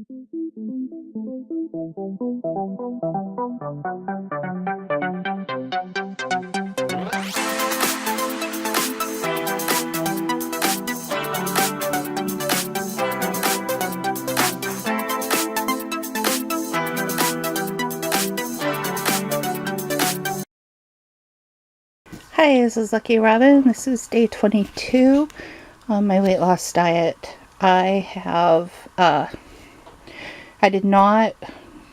Hi, this is Lucky Robin. This is day 22 on my weight loss diet. I did not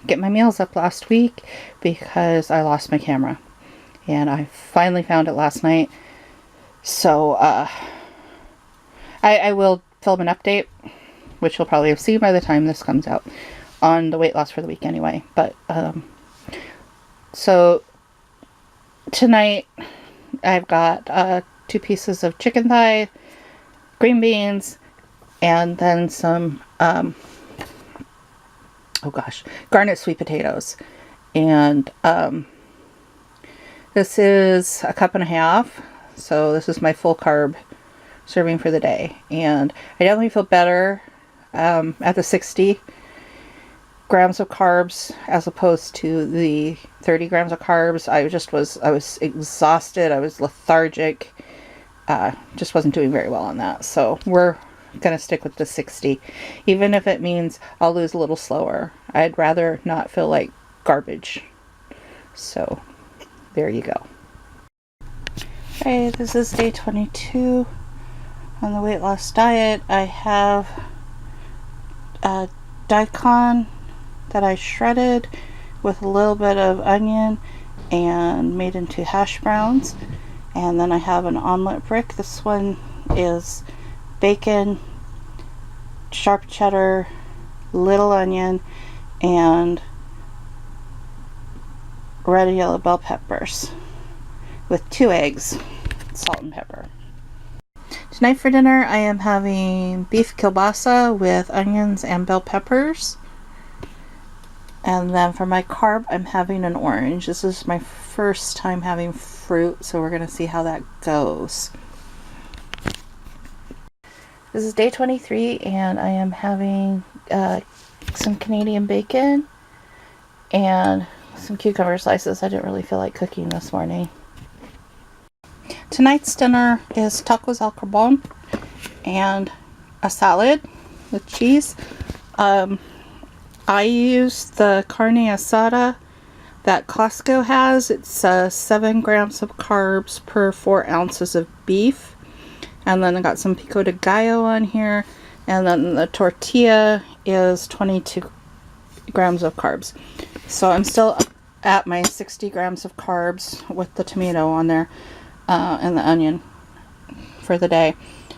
get my meals up last week because I lost my camera. And I finally found it last night. So, I will film an update, which you'll probably have seen by the time this comes out, on the weight loss for the week anyway. But, so, tonight I've got 2 pieces of chicken thigh, green beans, and then some, garnet sweet potatoes. And this is a cup and a half, so this is my full carb serving for the day. And I definitely feel better at the 60 grams of carbs as opposed to the 30 grams of carbs. I was exhausted. I was lethargic. Just wasn't doing very well on that. So we're gonna stick with the 60, even if it means I'll lose a little slower. I'd rather not feel like garbage. So there you go. Okay, this is day 22 on the weight loss diet. I have daikon that I shredded with a little bit of onion and made into hash browns. And then I have an omelet brick. This one is bacon, sharp cheddar, little onion, and red and yellow bell peppers with 2 eggs, salt and pepper. Tonight for dinner I am having beef kielbasa with onions and bell peppers. And then for my carb, I'm having an orange. This is my first time having fruit, so we're going to see how that goes. This is day 23, and I am having some Canadian bacon and some cucumber slices. I didn't really feel like cooking this morning. Tonight's dinner is tacos al carbon and a salad with cheese. I use the carne asada that Costco has. It's 7 grams of carbs per 4 ounces of beef. And then I got some pico de gallo on here. And then the tortilla is 22 grams of carbs. So I'm still at my 60 grams of carbs with the tomato on there and the onion for the day.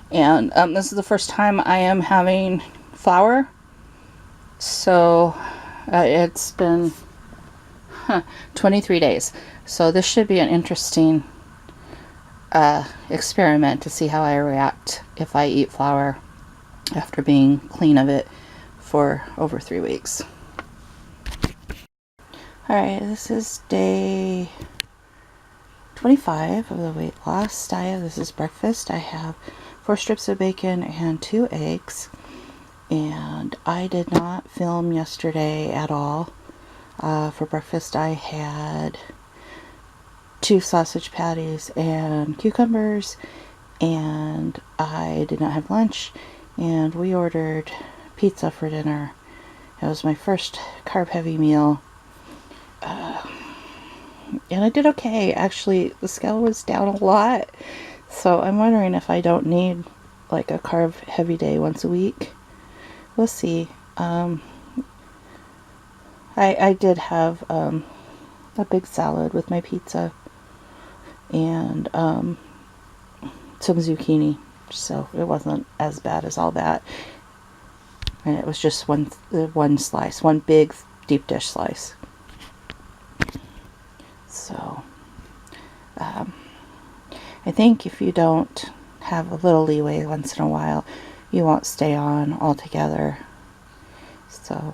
And this is the first time I am having flour. So it's been 23 days. So this should be an interesting experiment to see how I react if I eat flour after being clean of it for over 3 weeks. Alright, this is day 25 of the weight loss diet. This is breakfast. I have 4 strips of bacon and 2 eggs. And I did not film yesterday at all. For breakfast I had 2 sausage patties and cucumbers, and I did not have lunch, and we ordered pizza for dinner. It was my first carb heavy meal, and I did okay. Actually, the scale was down a lot, so I'm wondering if I don't need like a carb heavy day once a week. We'll see. I did have a big salad with my pizza and some zucchini, so it wasn't as bad as all that. And it was just one slice, one big deep dish slice. So I think if you don't have a little leeway once in a while, you won't stay on altogether. So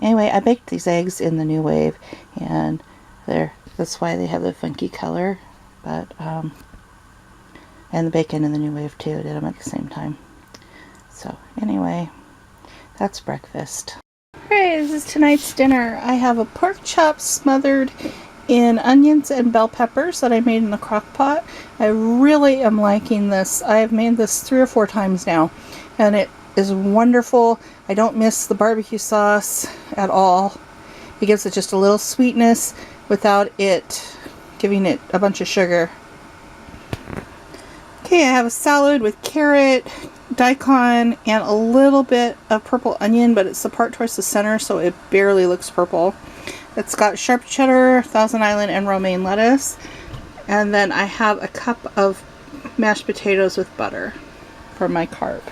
anyway, I baked these eggs in the New Wave, and that's why they have the funky color. But and the bacon in the New Wave too, did them at the same time. So anyway, That's breakfast. Alright, this is tonight's dinner. I have a pork chop smothered in onions and bell peppers that I made in the crock pot. I really am liking this. I've made this 3 or 4 times now, and it is wonderful. I don't miss the barbecue sauce at all. It gives it just a little sweetness without it giving it a bunch of sugar. Okay, I have a salad with carrot, daikon, and a little bit of purple onion, but it's the part towards the center, so it barely looks purple. It's got sharp cheddar, Thousand Island, and romaine lettuce. And then I have a cup of mashed potatoes with butter for my carb.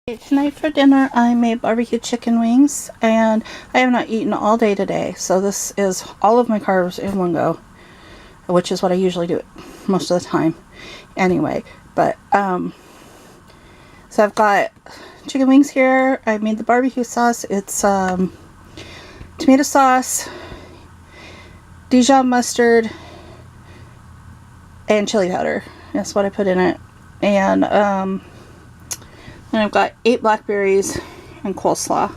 Okay, tonight for dinner I made barbecue chicken wings, and I have not eaten all day today, so this is all of my carbs in one go, which is what I usually do most of the time anyway. But so I've got chicken wings here. I made the barbecue sauce. It's tomato sauce, Dijon mustard, and chili powder. That's what I put in it. And then I've got 8 blackberries and coleslaw.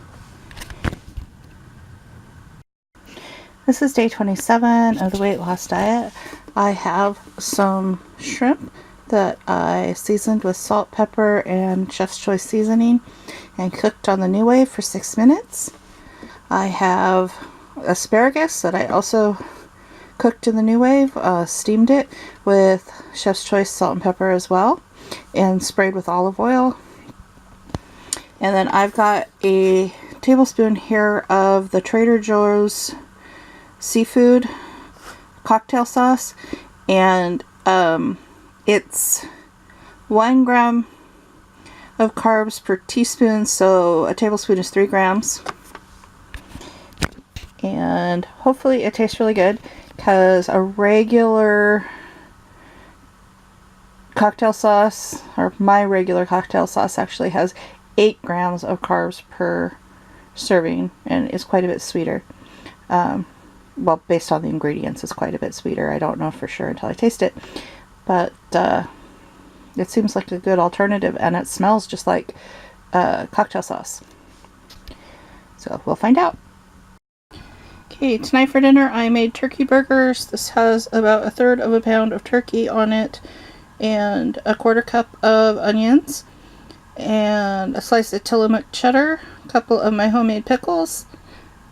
This is day 27 of the weight loss diet. I have some shrimp that I seasoned with salt, pepper, and Chef's Choice seasoning and cooked on the NuWave for 6 minutes. I have asparagus that I also cooked in the NuWave, steamed it with Chef's Choice salt and pepper as well, and sprayed with olive oil. And then I've got a tablespoon here of the Trader Joe's seafood cocktail sauce, and it's 1 gram of carbs per teaspoon, so a tablespoon is 3 grams. And hopefully it tastes really good, because a regular cocktail sauce, or my regular cocktail sauce, actually has 8 grams of carbs per serving, and it's quite a bit sweeter. Well, based on the ingredients, it's quite a bit sweeter. I don't know for sure until I taste it, but it seems like a good alternative, and it smells just like cocktail sauce. So we'll find out. Okay, tonight for dinner I made turkey burgers. This has about 1/3 pound of turkey on it, and a 1/4 cup of onions, and a slice of Tillamook cheddar, a couple of my homemade pickles,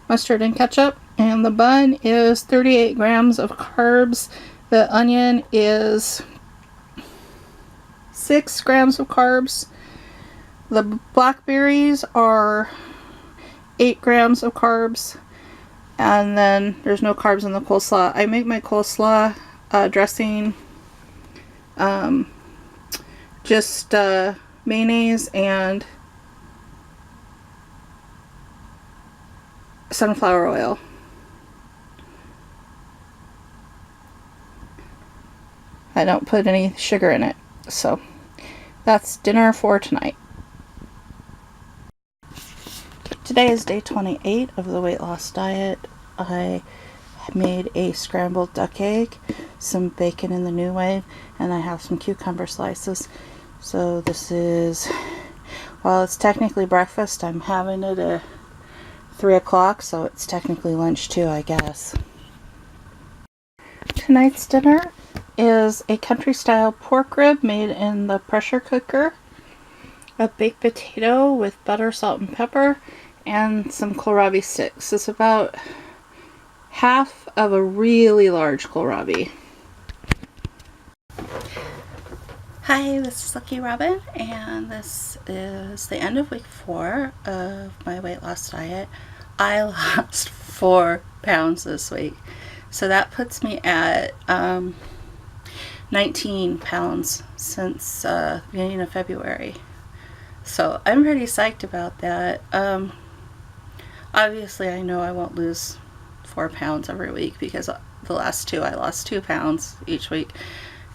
mustard and ketchup, and the bun is 38 grams of carbs. The onion is 6 grams of carbs. The blackberries are 8 grams of carbs. And then there's no carbs in the coleslaw. I make my coleslaw dressing just mayonnaise and sunflower oil. I don't put any sugar in it. So that's dinner for tonight. Today is day 28 of the weight loss diet. I made a scrambled duck egg, some bacon in the NuWave, and I have some cucumber slices. So this is, well, it's technically breakfast. I'm having it at 3 o'clock, so it's technically lunch too, I guess. Tonight's dinner is a country-style pork rib made in the pressure cooker, a baked potato with butter, salt, and pepper, and some kohlrabi sticks. It's about half of a really large kohlrabi. Hi, this is Lucky Robin, and this is the end of week 4 of my weight loss diet. I lost 4 pounds this week, so that puts me at 19 pounds since the beginning of February. So I'm pretty psyched about that. Obviously I know I won't lose 4 pounds every week, because the last 2 I lost 2 pounds each week,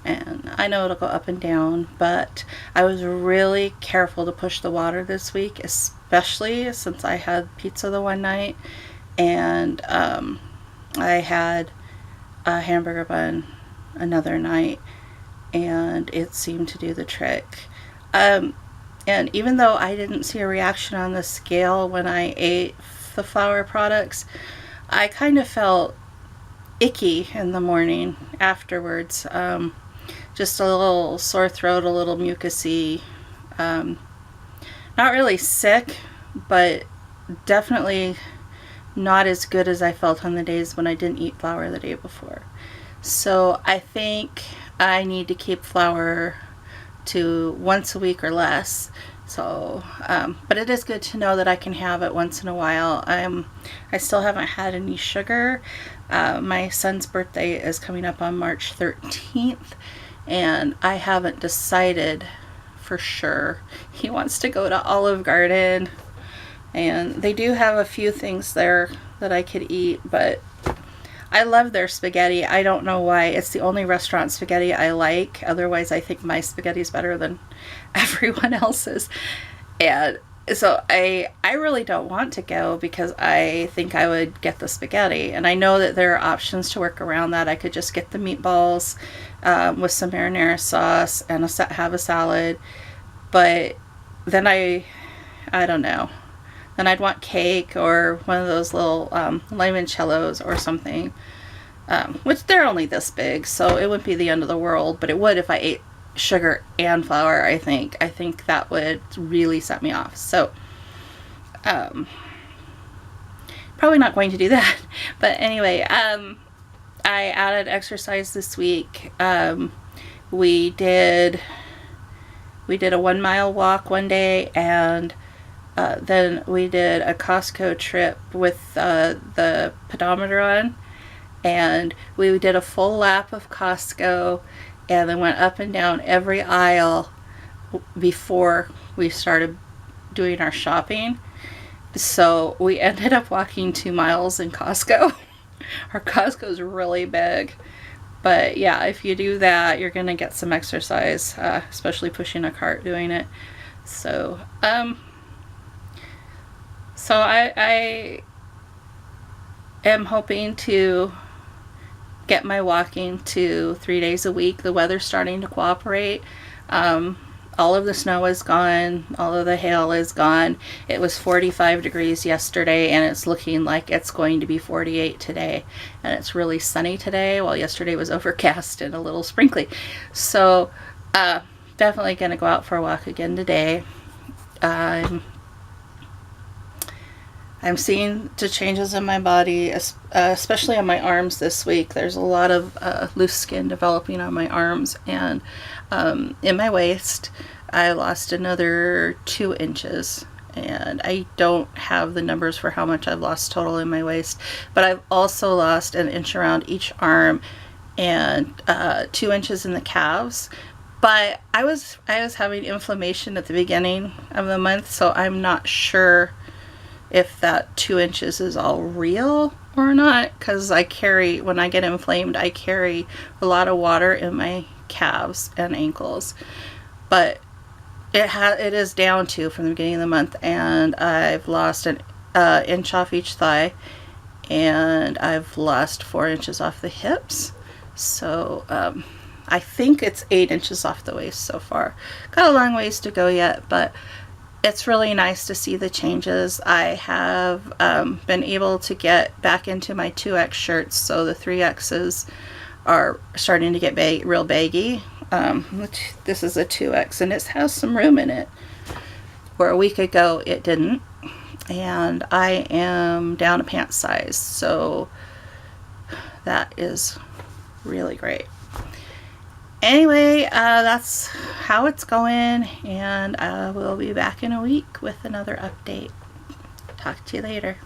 and I know it'll go up and down, but I was really careful to push the water this week, especially since I had pizza the one night, and I had a hamburger bun another night, and it seemed to do the trick. And even though I didn't see a reaction on the scale when I ate the flour products, I kind of felt icky in the morning afterwards. Just a little sore throat, a little mucusy. Um, Not really sick, but definitely not as good as I felt on the days when I didn't eat flour the day before. So I think I need to keep flour to once a week or less. So, but it is good to know that I can have it once in a while. I still haven't had any sugar. My son's birthday is coming up on March 13th, and I haven't decided for sure. He wants to go to Olive Garden, and they do have a few things there that I could eat, but I love their spaghetti. I don't know why. It's the only restaurant spaghetti I like. Otherwise, I think my spaghetti is better than everyone else's. And so I really don't want to go because I think I would get the spaghetti. And I know that there are options to work around that. I could just get the meatballs with some marinara sauce and have a salad. But then I don't know. Then I'd want cake or one of those little limoncellos or something, which they're only this big, so it wouldn't be the end of the world, but it would if I ate sugar and flour, I think. I think that would really set me off. So, probably not going to do that. But anyway, I added exercise this week. We did a 1 mile walk one day, and then we did a Costco trip with the pedometer on, and we did a full lap of Costco and then went up and down every aisle before we started doing our shopping. So we ended up walking 2 miles in Costco. Our Costco's really big. But yeah, if you do that, you're going to get some exercise, especially pushing a cart doing it. So, I am hoping to get my walking to 3 days a week. The weather's starting to cooperate. All of the snow is gone. All of the hail is gone. It was 45 degrees yesterday, and it's looking like it's going to be 48 today. And it's really sunny today, while yesterday was overcast and a little sprinkly. So, definitely going to go out for a walk again today. I'm seeing the changes in my body, especially on my arms this week. There's a lot of loose skin developing on my arms, and in my waist, I lost another 2 inches. And I don't have the numbers for how much I've lost total in my waist, but I've also lost an inch around each arm and 2 inches in the calves. But I was having inflammation at the beginning of the month, so I'm not sure if that 2 inches is all real or not, because when I get inflamed, I carry a lot of water in my calves and ankles. But it is down to from the beginning of the month, and I've lost an inch off each thigh, and I've lost 4 inches off the hips. So I think it's 8 inches off the waist so far. Got a long ways to go yet, but it's really nice to see the changes. I have been able to get back into my 2X shirts, so the 3Xs are starting to get real baggy. This is a 2X, and it has some room in it, where a week ago it didn't. And I am down a pant size, so that is really great. Anyway, that's how it's going, and we'll be back in a week with another update. Talk to you later.